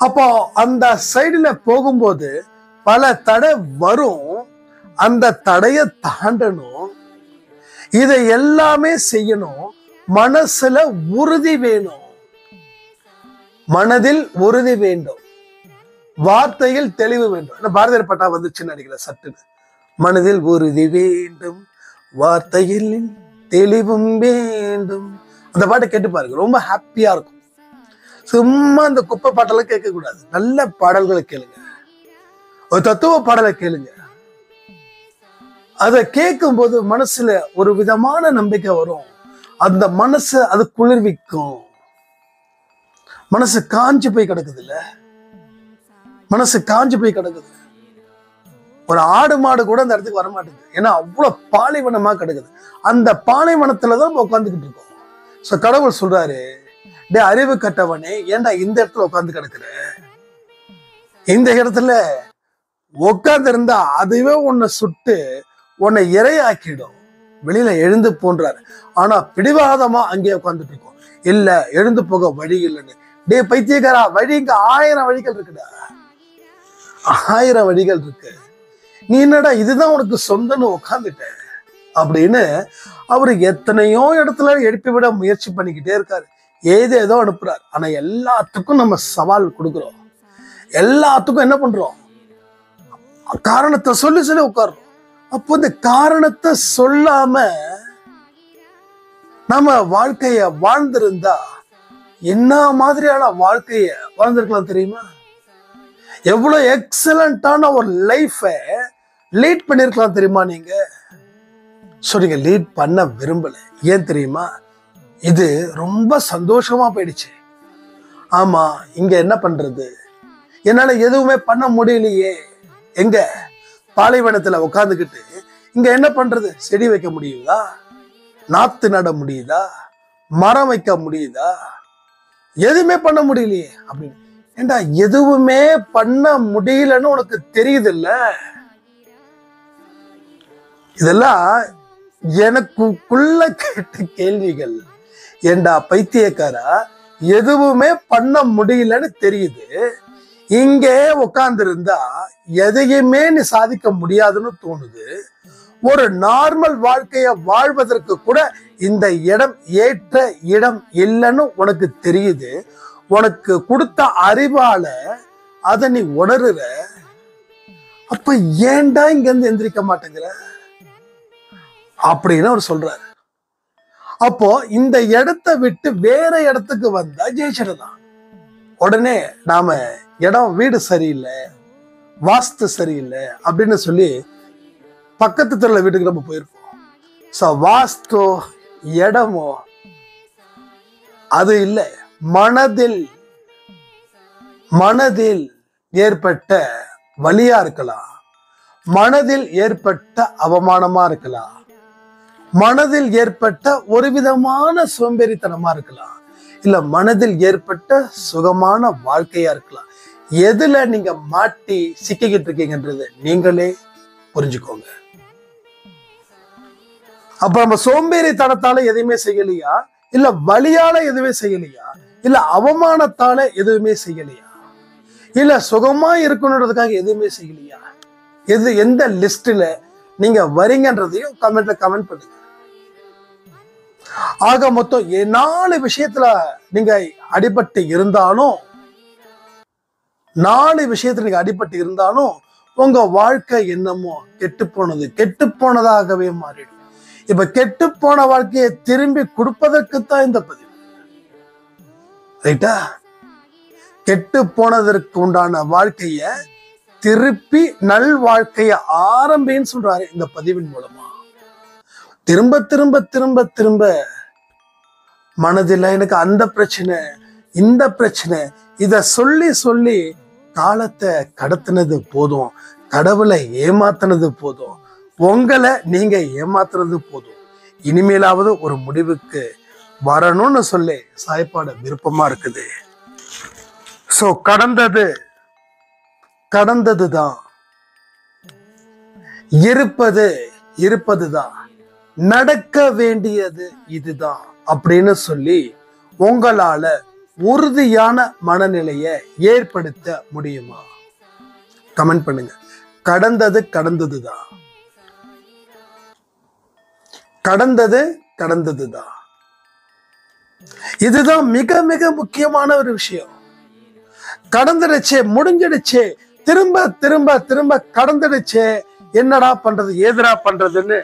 A: அப்போ அந்த சைடுல போகும்போது பல தடை வரும். அந்த தடையை தாண்டணும். இதை எல்லாமே செய்யணும். மனசுல உறுதி வேணும். மனதில் உறுதி வேண்டும். வார்த்தையில் தெளிவு வேண்டும். பாரதியார் பட்டா வந்துச்சுன்னு நினைக்கிறேன் சட்டுன்னு. மனதில் உறுதி வேண்டும், வார்த்தையில் தெளிவும் வேண்டும். அந்த பாட்டை கேட்டு பாருங்க, ரொம்ப ஹாப்பியா இருக்கும். சும்மா அந்த குப்பை பாட்டெல்லாம் கேட்க கூடாது. நல்ல பாடல்களை கேளுங்க, ஒரு தத்துவ பாடலை கேளுங்க. அதை கேட்கும் போது மனசுல ஒரு விதமான நம்பிக்கை வரும். அந்த மனசு அது குளிர்விக்கும். மனசு காஞ்சு போய் கிடக்குது இல்ல, மனசு காஞ்சு போய் கிடக்குது. ஒரு ஆடு மாடு கூட அந்த இடத்துக்கு வரமாட்டேங்குது. ஏன்னா அவ்வளவு பாலைவனமா கிடக்குது. அந்த பாலைவனத்துலதான் உட்காந்துக்கிட்டு இருக்கோம். சோ கடவுள் சொல்றாரு, டே அறிவு கட்டவனே, ஏன்டா இந்த இடத்துல உட்காந்து கிடக்குற? இந்த இடத்துல உட்கார்ந்து இருந்தா அதுவே உன்னை சுட்டு உன்னை இரையாக்கிடும். வெளியில எழுந்து போன்றாரு. ஆனா பிடிவாதமா அங்கே உட்கார்ந்துட்டு இருக்கோம். இல்ல எழுந்து போக வழி இல்லைன்னு. டே பைத்தியக்காரா, வழி இங்க 1000 வழிகள் இருக்குடா, 1000 வழிகள் இருக்கு. நீ என்னடா இதுதான் உனக்கு சொந்தன்னு உட்காந்துட்ட அப்படின்னு அவரு எத்தனையோ இடத்துல எழுப்பி விட முயற்சி பண்ணிக்கிட்டே இருக்காரு. ஏதோ அனுப்புறாரு. ஆனா எல்லாத்துக்கும் நம்ம சவால் கொடுக்குறோம். எல்லாத்துக்கும் என்ன பண்றோம்? காரணத்தை சொல்லி சொல்லி உட்கார்றோம். அப்போ இந்த காரணத்தை சொல்லாம நம்ம வாழ்க்கைய வாழ்ந்திருந்தா என்ன மாதிரியான வாழ்க்கைய வாழ்ந்திருக்கலாம் தெரியுமா? எவ்வளவு எக்ஸலண்டான ஒரு லைஃப லீட் பண்ணிருக்கலாம் தெரியுமா? நீங்க சொல்றீங்க லீட் பண்ண விரும்பல. ஏன் தெரியுமா? இது ரொம்ப சந்தோஷமா போயிடுச்சு. ஆமா, இங்க என்ன பண்றது? என்னால எதுவுமே பண்ண முடியலையே. எங்க பாலைவனத்துல உட்காந்துக்கிட்டு இங்க என்ன பண்றது? செடி வைக்க முடியுதா? நாத்து நட முடியுதா? மரம் வைக்க முடியுதா? எதுவுமே பண்ண முடியலையே அப்படின்னு. ஏண்டா எதுவுமே பண்ண முடியலன்னு உனக்கு தெரியுது இல்ல? இதெல்லாம் எனக்குள்ள கேட்ட கேள்விகள். ஏண்டா பைத்தியக்காரா, எதுவுமே பண்ண முடியலன்னு தெரியுது. இங்கே உட்கார்ந்து இருந்தா எதையுமே நீ சாதிக்க முடியாதுன்னு தோணுது. ஒரு நார்மல் வாழ்க்கைய வாழ்வதற்கு கூட இந்த இடம் ஏற்ற இடம் இல்லைன்னு உனக்கு தெரியுது. உனக்கு கொடுத்த அறிவால அதை நீ உணர்ற. அப்ப ஏன்டா இங்க இருந்து எந்திரிக்க மாட்டேங்கிற அப்படின்னு அவர் சொல்றாரு. அப்போ இந்த இடத்தை விட்டு வேற இடத்துக்கு வந்தா ஜெயிச்சிடலாம். உடனே நாம இடம் வீடு சரியில்லை, வாஸ்து சரியில்லை அப்படின்னு சொல்லி பக்கத்து தெருல வீட்டுக்கு நம்ம போயிருப்போம். சோ வாஸ்து இடமோ அது இல்லை. மனதில் ஏற்பட்ட வலியா இருக்கலாம், மனதில் ஏற்பட்ட அவமானமா இருக்கலாம், மனதில் ஏற்பட்ட ஒரு விதமான சோம்பேறித்தனமா இருக்கலாம், இல்ல மனதில் ஏற்பட்ட சுகமான வாழ்க்கையா இருக்கலாம். எதுல நீங்க மாட்டி சிக்கிக்கிட்டு இருக்கீங்கன்றது நீங்களே புரிஞ்சுக்கோங்க. அப்ப நம்ம சோம்பேறித்தனத்தால எதுவுமே செய்யலையா, இல்ல வலியால எதுவுமே செய்யலையா, இல்ல அவமானத்தால எதுவுமே செய்யலையா, இல்ல சுகமா இருக்கணுன்றதுக்காக எதுவுமே செய்யலையா? எந்த லிஸ்ட்ல நீங்க வரீங்கன்றதையும் கமெண்ட்ல கமெண்ட் பண்ணுங்க. ஆக மொத்தம் 4 விஷயத்துல நீங்க அடிபட்டு இருந்தாலும், 4 விஷயத்துல நீங்க அடிபட்டு இருந்தாலும் உங்க வாழ்க்கை என்னமோ கெட்டு போனதாகவே மாறிடும். இப்ப கெட்டு போன வாழ்க்கையை திரும்பி கொடுப்பதற்குத்தான் இந்த பதிவு. ரைட்டா? கெட்டு போனதற்கு உண்டான வாழ்க்கைய திருப்பி நல் வாழ்க்கைய ஆரம்பின்னு சொல்றாரு இந்த பதிவின் மூலமா. திரும்ப திரும்ப திரும்ப திரும்ப மனதில் எனக்கு அந்த பிரச்சனை, இந்த பிரச்சனை, இத சொல்லி சொல்லி காலத்தை கடத்தினது போதும், கடவுளை ஏமாத்தினது போதும், உங்களை நீங்க ஏமாத்துறது போதும். இனிமேலாவது ஒரு முடிவுக்கு வரணும்னு சொல்லி சாய்ப்பாட விருப்பமா இருக்குது. சோ கடந்ததுதான், இருப்பதுதான், நடக்க வேண்டியது இதுதான் அப்படின்னு சொல்லி உங்களால உறுதியான மனநிலையை ஏற்படுத்த முடியுமா? கமெண்ட் பண்ணுங்க. கடந்தது கடந்ததுதான். கடந்தது கடந்ததுதான். இதுதான் மிக மிக முக்கியமான ஒரு விஷயம். கடந்துடுச்சே, முடிஞ்சிடுச்சே, திரும்ப திரும்ப திரும்ப கடந்துடுச்சே, என்னடா பண்றது, ஏதுடா பண்றதுன்னு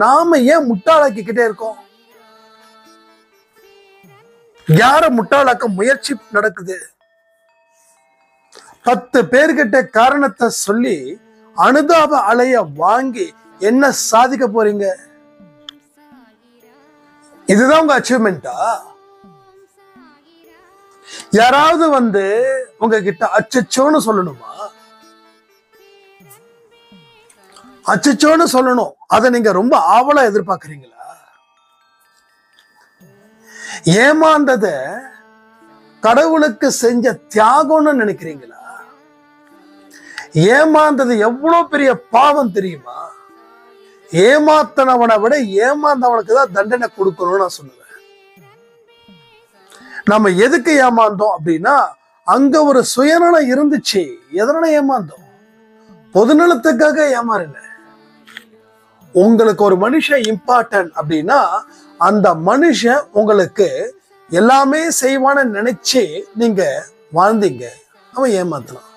A: நாம ஏன் முட்டாளாக்கிக்கிட்டே இருக்கோம்? யார முட்டாளாக்க முயற்சி நடக்குது? 10 பேர்கிட்ட காரணத்தை சொல்லி அனுதாப அலைய வாங்கி என்ன சாதிக்க போறீங்க? இதுதான் உங்க அச்சீவ்மெண்டா? யாராவது உங்ககிட்ட அச்சச்சோன்னு சொல்லணுமா? அச்சச்சோன்னு சொல்லணும். அதை நீங்க ரொம்ப ஆவலா எதிர்பார்க்கறீங்களா? ஏமாந்தத கடவுளுக்கு செஞ்ச தியாகம்னு நினைக்கிறீங்களா? ஏமாந்தது எவ்வளவு பெரிய பாவம் தெரியுமா? ஏமாத்தனவனை விட ஏமாந்தவனுக்கு தான் தண்டனை கொடுக்கணும்னு நான் சொல்லுவேன். நம்ம எதுக்கு ஏமாந்தோம் அப்படின்னா, அங்க ஒரு சுயநலம் இருந்துச்சு. எதனால ஏமாந்தோம்? பொதுநலத்துக்காக ஏமாறல. உங்களுக்கு ஒரு மனுஷன் இம்பார்ட்டன்ட் அப்படின்னா, அந்த மனுஷன் உங்களுக்கு எல்லாமே செய்வான்னு நினைச்சு நீங்க வாழ்ந்தீங்க, அவன் ஏமாத்தலாம்.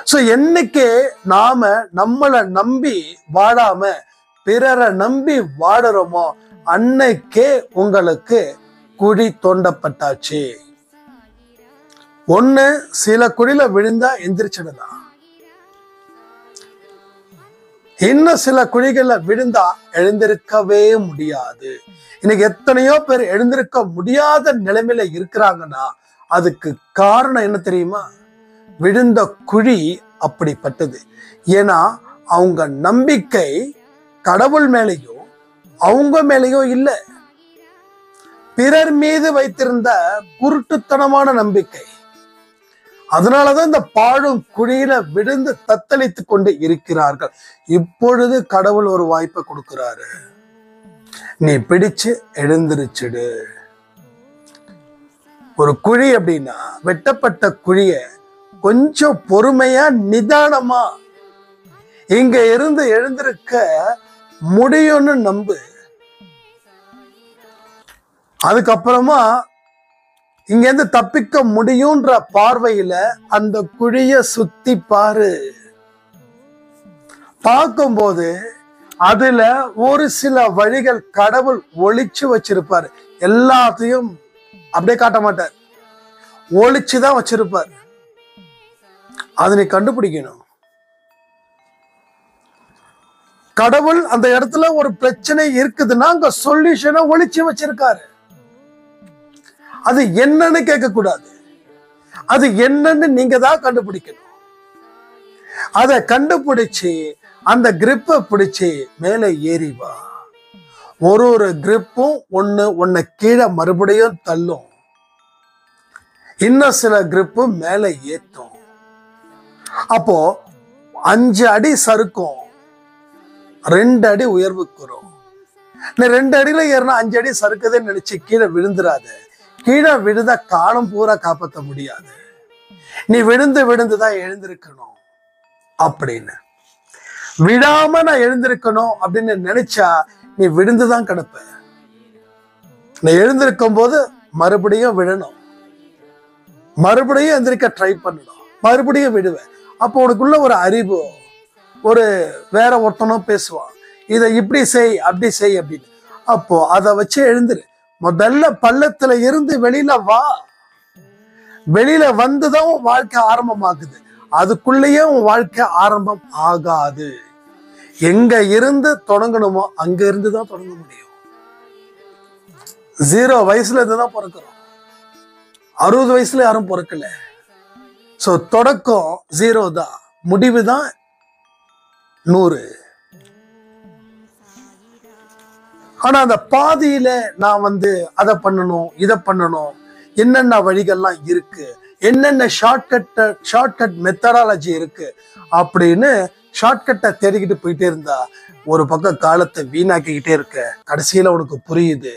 A: சோ என்னைக்கு நாம நம்மளை நம்பி வாழாம பிறரை நம்பி வாடுறோமோ, அன்னைக்கே உங்களுக்கு குழி தோண்டப்பட்டாச்சு. ஒண்ணு, சில குழியில விழுந்தா எந்திரிச்சிடலாம். இன்னும் சில குழிகள்ல விழுந்தா எழுந்திருக்கவே முடியாது. இன்னைக்கு எத்தனையோ பேர் எழுந்திருக்க முடியாத நிலைமையில இருக்கிறாங்கன்னா, அதுக்கு காரணம் என்ன தெரியுமா? விழுந்த குழி அப்படிப்பட்டது. ஏன்னா அவங்க நம்பிக்கை கடவுள் மேலேயோ அவங்க மேலேயோ இல்லை, பிறர் மீது வைத்திருந்த குருட்டுத்தனமான நம்பிக்கை. அதனாலதான் இந்த பாழும் குழியில விழுந்து தத்தளித்து கொண்டு இருக்கிறார்கள். இப்பொழுது கடவுள் ஒரு வாய்ப்பை கொடுக்கிறாரு. நீ பிடிச்சு எழுந்திருச்சிடு. ஒரு குழி அப்படின்னா, வெட்டப்பட்ட குழிய கொஞ்சம் பொறுமையா நிதானமா இங்க இருந்து எழுந்திருக்க முடியும்னு நம்பு. அதுக்கப்புறமா இங்க இருந்து தப்பிக்க முடியும்ன்ற பார்வையில அந்த குழிய சுத்தி பாரு. பார்க்கும்போது அதுல ஒரு சில வழிகள் கடவுள் ஒளிச்சு வச்சிருப்பாரு. எல்லாத்தையும் அப்படியே காட்ட மாட்டார், ஒளிச்சுதான் வச்சிருப்பாரு. அதை நீ கண்டுபிடிக்கணும். கடவுள் அந்த இடத்துல ஒரு பிரச்சனை இருக்குதுன்னா அங்க சொல்யூஷனை ஒளிச்சு வச்சிருக்காரு. அது என்னன்னு கேட்க கூடாது, அது என்னன்னு நீங்க தான் கண்டுபிடிக்கணும். அதை கண்டுபிடிச்சு அந்த கிரிப்பை பிடிச்சு மேலே ஏறி வா. ஒரு கிரிப்பும் ஒன்னு கீழே மறுபடியும் தள்ளும், இன்னும் சில கிரிப்பு மேலே ஏற்றும். அப்போ 5 அடி சறுக்கும், 2 அடி உயர்வுக்கு வரும். நீ 2 அடியில ஏறினா 5 அடி சறுக்குதுன்னு நினைச்சு கீழே விழுந்துராத. கீழே விழுந்தா காலம் பூரா காப்பாற்ற முடியாது. நீ விழுந்து விழுந்துதான் எழுந்திருக்கணும். அப்படின்னு விடாம நான் எழுந்திருக்கணும் அப்படின்னு நினைச்சா நீ விழுந்துதான் கிடப்ப. நீ எழுந்திருக்கும் போது மறுபடியும் விழணும், மறுபடியும் எந்திரிக்க ட்ரை பண்ணணும், மறுபடியும் விடுவேன். அப்போ உனக்குள்ள ஒரு அறிவு, ஒரு வேற ஒருத்தனும் பேசுவான், இதை இப்படி செய் அப்படி செய் அப்படின்னு. அப்போ அதை வச்சு எழுந்துரு. முதல்ல பள்ளத்துல இருந்து வெளியில வா. வெளியில வந்துதான் உன் வாழ்க்கை ஆரம்பமாகுது. அதுக்குள்ளேயே உன் வாழ்க்கை ஆரம்பம் ஆகாது. எங்க இருந்து தொடங்கணுமோ அங்க இருந்துதான் தொடங்க முடியும். 0 வயசுல இருந்துதான் பிறக்கிறோம். 60 வயசுல யாரும் பிறக்கல. சோ தொடக்கம் 0 தான், முடிவுதான் 100. ஆனா அந்த பாதியில நான் அதை பண்ணணும், இதை பண்ணணும், என்னென்ன வழிகள்லாம் இருக்கு, என்னென்ன ஷார்ட்கட் மெத்தடாலஜி இருக்கு அப்படின்னு ஷார்ட்கட்டை தேடிக்கிட்டு போயிட்டே இருந்தா ஒரு பக்கம் காலத்தை வீணாக்கிக்கிட்டே இருக்க. கடைசியில உனக்கு புரியுது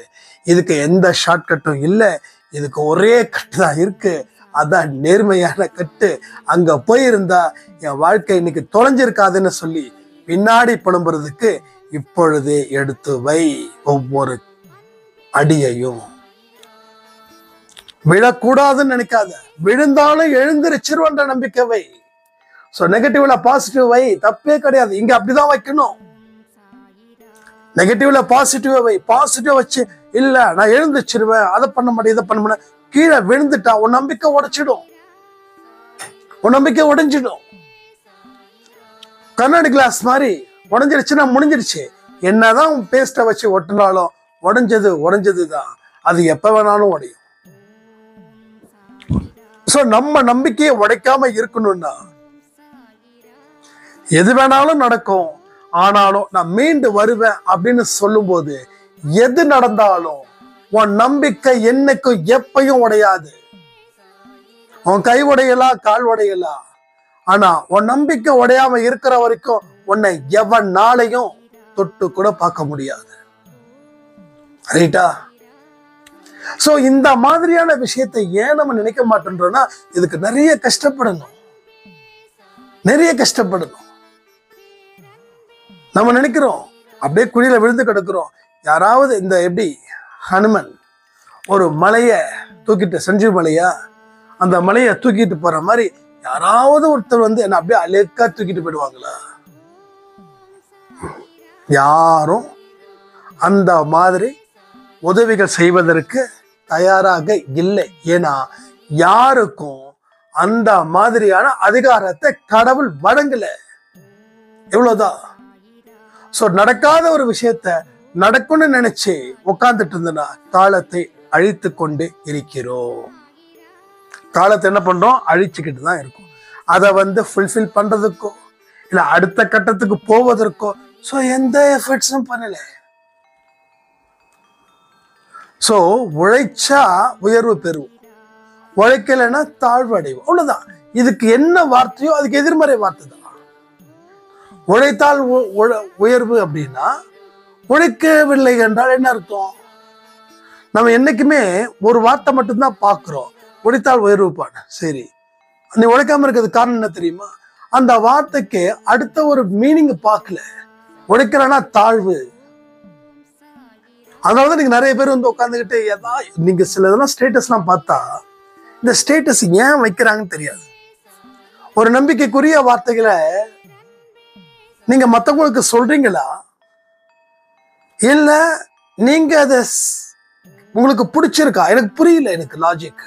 A: இதுக்கு எந்த ஷார்ட்கட்டும் இல்லை, இதுக்கு ஒரே கட்டு தான் இருக்கு, அதான் நேர்மையான கட்டு. அங்க போயிருந்தா என் வாழ்க்கை இன்னைக்கு தொலைஞ்சிருக்காதுன்னு சொல்லி பின்னாடி புலம்புறதுக்கு இப்பொழுதே எடுத்து வை. ஒவ்வொரு அடியையும் விழக்கூடாதுன்னு நினைக்காத, விழுந்தாலும் எழுந்திருச்சிருவன்ற நம்பிக்கை வை. ஸோ நெகட்டிவ்ல பாசிட்டிவ் வை, தப்பே கிடையாது. இங்க அப்படிதான் வைக்கணும். நெகட்டிவ்ல பாசிட்டிவ் வை, பாசிட்டிவ் வச்சு இல்ல நான் எழுந்துச்சிருவேன், அதை பண்ண மாட்டேன் இதை பண்ண மாட்டேன், கீழே விழுந்துட்டா உன் நம்பிக்கை உடைச்சிடும், உன் நம்பிக்கை உடைஞ்சிடும். கண்ணாடி கிளாஸ் மாதிரி உடஞ்சிருச்சுன்னா முடிஞ்சிருச்சு. என்னதான் உன் பேஸ்ட்டை வச்சு ஒட்டினாலும் உடைஞ்சதுதான், அது எப்ப வேணாலும் உடையும். சோ நம்ம நம்பிக்கையை உடைக்காம இருக்கணும்னா எது வேணாலும் நடக்கும், ஆனாலும் நான் மீண்டு வருவேன் அப்படின்னு சொல்லும் போது எது நடந்தாலும் உன் நம்பிக்கை என்னைக்கும் எப்பையும் உடையாது. உன் கை உடையலாம், கால் உடையலாம், ஆனா உன் நம்பிக்கை உடையாம இருக்கிற வரைக்கும் உன்னை எவன் நாளையும் தொட்டு கூட பார்க்க முடியாது. ரைட்டா? சோ இந்த மாதிரியான விஷயத்தை ஏன் நம்ம நினைக்க மாட்டோம்னா இதுக்கு நிறைய கஷ்டப்படணும். நம்ம நினைக்கிறோம் அப்படியே குழியில விழுந்து கிடக்குறோம். யாராவது இந்த எப்படி ஹனுமன் ஒரு மலையை தூக்கிட்டு, சஞ்சீவ் மலையா, அந்த மலையை தூக்கிட்டு போற மாதிரி யாராவது ஒருத்தர் வந்து என்ன அப்படியே அலேக்கா தூக்கிட்டு போயிடுவாங்களா? யாரும் அந்த மாதிரி உதவிகள் செய்வதற்கு தயாராக இல்லை. ஏன்னா யாருக்கும் அந்த மாதிரியான அதிகாரத்தை கடவுள் வழங்கல. எவ்வளவுதான். சோ நடக்காத ஒரு விஷயத்த நடக்கும்னு நினைச்சு உட்கார்ந்துட்டு இருந்தனா காலத்தை அழித்து கொண்டு இருக்கிறோம். காலத்தை என்ன பண்றோம்? அழிச்சுக்கிட்டு தான் இருக்கும். அதை வந்து ஃபுல்ஃபில் பண்றதுக்கோ இல்ல அடுத்த கட்டத்துக்கு போவதற்கோ சோ எந்த எஃபர்ட்ஸும் பண்ணல. சோ உழைச்சா உயர்வு பெறுவோம், உழைக்கலைன்னா தாழ்வு அடைவோம். அவ்வளவுதான். இதுக்கு என்ன வார்த்தையோ அதுக்கு எதிர்மறை வார்த்தை தான். உழைத்தால் உயர்வு அப்படின்னா உழைக்கவில்லை என்றால் என்ன அர்த்தம்? நம்ம என்னைக்குமே ஒரு வார்த்தை மட்டும்தான் பார்க்கிறோம், உழைத்தால் உயர்வு பாடு. சரி, நீ உழைக்காம இருக்கிறது காரணம் என்ன தெரியுமா? அந்த வார்த்தைக்கு அடுத்த ஒரு மீனிங் பார்க்கல. உழைக்கிறனா தாழ்வு. அதனாலதான் நீங்க நிறைய பேர் வந்து உட்காந்துக்கிட்டு நீங்க சில இதெல்லாம் ஸ்டேட்டஸ்லாம் பார்த்தா இந்த ஸ்டேட்டஸ் ஏன் வைக்கிறாங்கன்னு தெரியாது. ஒரு நம்பிக்கைக்குரிய வார்த்தைகளை நீங்க மத்தவங்களுக்கு சொல்றீங்களா இல்ல நீங்க அதை உங்களுக்கு பிடிச்சிருக்கா? எனக்கு புரியல. எனக்கு லாஜிக்.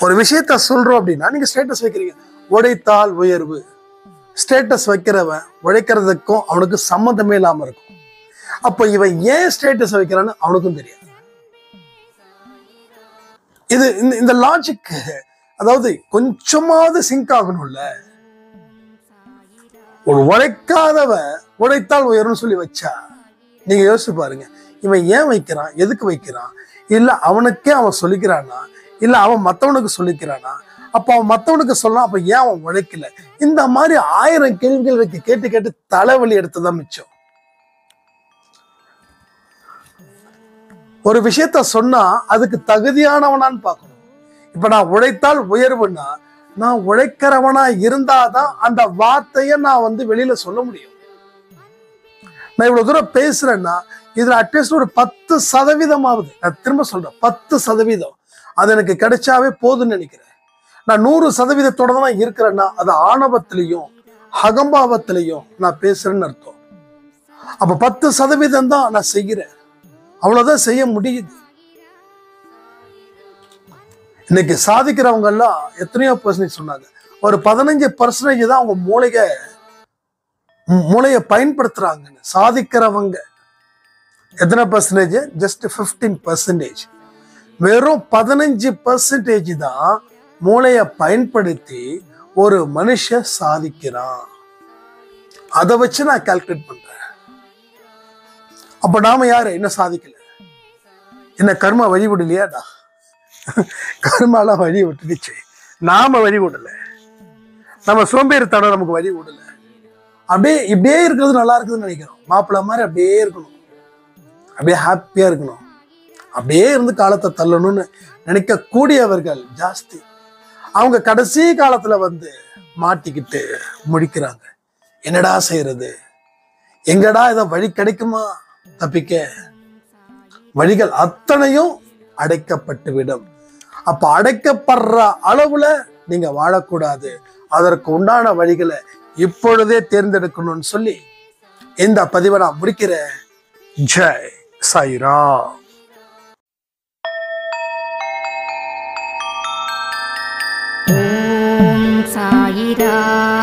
A: ஒரு விஷயத்த சொல்றோம் அப்படின்னா நீங்க ஸ்டேட்டஸ் வைக்கிறீங்க. உழைத்தால் உயர்வு. ஸ்டேட்டஸ் வைக்கிறவன் உழைக்கிறதுக்கும் அவனுக்கு சம்மந்தமே இல்லாம இருக்கும். அப்ப இவன் ஏன் ஸ்டேட்டஸ் வைக்கிறான்னு அவனுக்கும் தெரியாது. இது இந்த லாஜிக் அதாவது கொஞ்சமாவது சிங்க் ஆகணும்ல. ஒரு உழைக்காதவன் உழைத்தால் உயர்வுன்னு சொல்லி வச்சா நீங்க யோசிச்சு பாருங்க, இவன் ஏன் வைக்கிறான், எதுக்கு வைக்கிறான்? இல்ல அவனுக்கே அவன் சொல்லிக்கிறானா இல்ல அவன் மத்தவனுக்கு சொல்லிக்கிறானா? அப்ப அவன் மத்தவனுக்கு சொல்லலாம், அப்ப ஏன் அவன் உழைக்கல? இந்த மாதிரி 1000 கேள்விகள் கேட்டு கேட்டு தலைவலி எடுத்துதான் மிச்சம். ஒரு விஷயத்த சொன்னா அதுக்கு தகுதியானவனான்னு பார்க்கணும். இப்ப நான் உழைத்தால் உயர்வுன்னா நான் உழைக்கிறவனா இருந்தாதான் அந்த வார்த்தைய நான் வந்து வெளியில சொல்ல முடியும். நான் இவ்வளவு தூரம் பேசுறேன்னா இதுல அட்லீஸ்ட் ஒரு 10%. நான் திரும்ப சொல்றேன், 10% அது எனக்கு கிடைச்சாவே போதும்னு நினைக்கிறேன். நான் 100%தோட தான் இருக்கிறேன்னா அது ஆணவத்திலையும் அகம்பாவத்திலையும் நான் பேசுறேன்னு அர்த்தம். அப்ப 10% தான் நான் செய்கிறேன், அவ்வளவுதான் செய்ய முடியுது. இன்னைக்கு சாதிக்கிறவங்க எல்லாம் எத்தனையோ பர்சன்டேஜ் சொன்னாங்க, ஒரு 15% தான் அவங்க மூளையை பயன்படுத்துறாங்கன்னு. சாதிக்கிறவங்க எத்தனை பர்சன்டேஜ்? ஜஸ்ட் 15%. வெறும் 15% தான் மூளையை பயன்படுத்தி ஒரு மனுஷன் சாதிக்கிறான். அதை வச்சு நான் கால்குலேட் பண்றேன். அப்ப நாம யாரு? என்ன சாதிக்கல? என்ன கர்மா வழி விடலையாடா? கர்மாலாம் வழி விட்டுடுச்சு, நாம வழி விடல. நம்ம சோம்பேறித்தனம் நமக்கு வழி விடல. அப்படியே இப்படியே இருக்கிறது நல்லா இருக்குதுன்னு நினைக்கிறோம். மாப்பிள்ளை மாதிரி அப்படியே இருக்கணும், அப்படியே ஹாப்பியா இருக்கணும், அப்படியே இருந்து காலத்தை தள்ளணும்னு நினைக்க கூடியவர்கள் ஜாஸ்தி. அவங்க கடைசி காலத்துல வந்து மாட்டிக்கிட்டு முடிக்கிறாங்க. என்னடா செய்யறது, எங்கடா இதை வழி கிடைக்குமா தப்பிக்க? வழிகள் அத்தனையும் அடைக்கப்பட்டு விடும். அப்ப அடைக்கப்படுற அளவுல நீங்க வாழக்கூடாது. அதற்கு உண்டான வழிகளை இப்பொழுதே தேர்ந்தெடுக்கணும்னு சொல்லி இந்த பதிவை நான் முடிக்கிறேன். ஜெய் சாய்ராம்.
B: ஓம் சாயிராம்.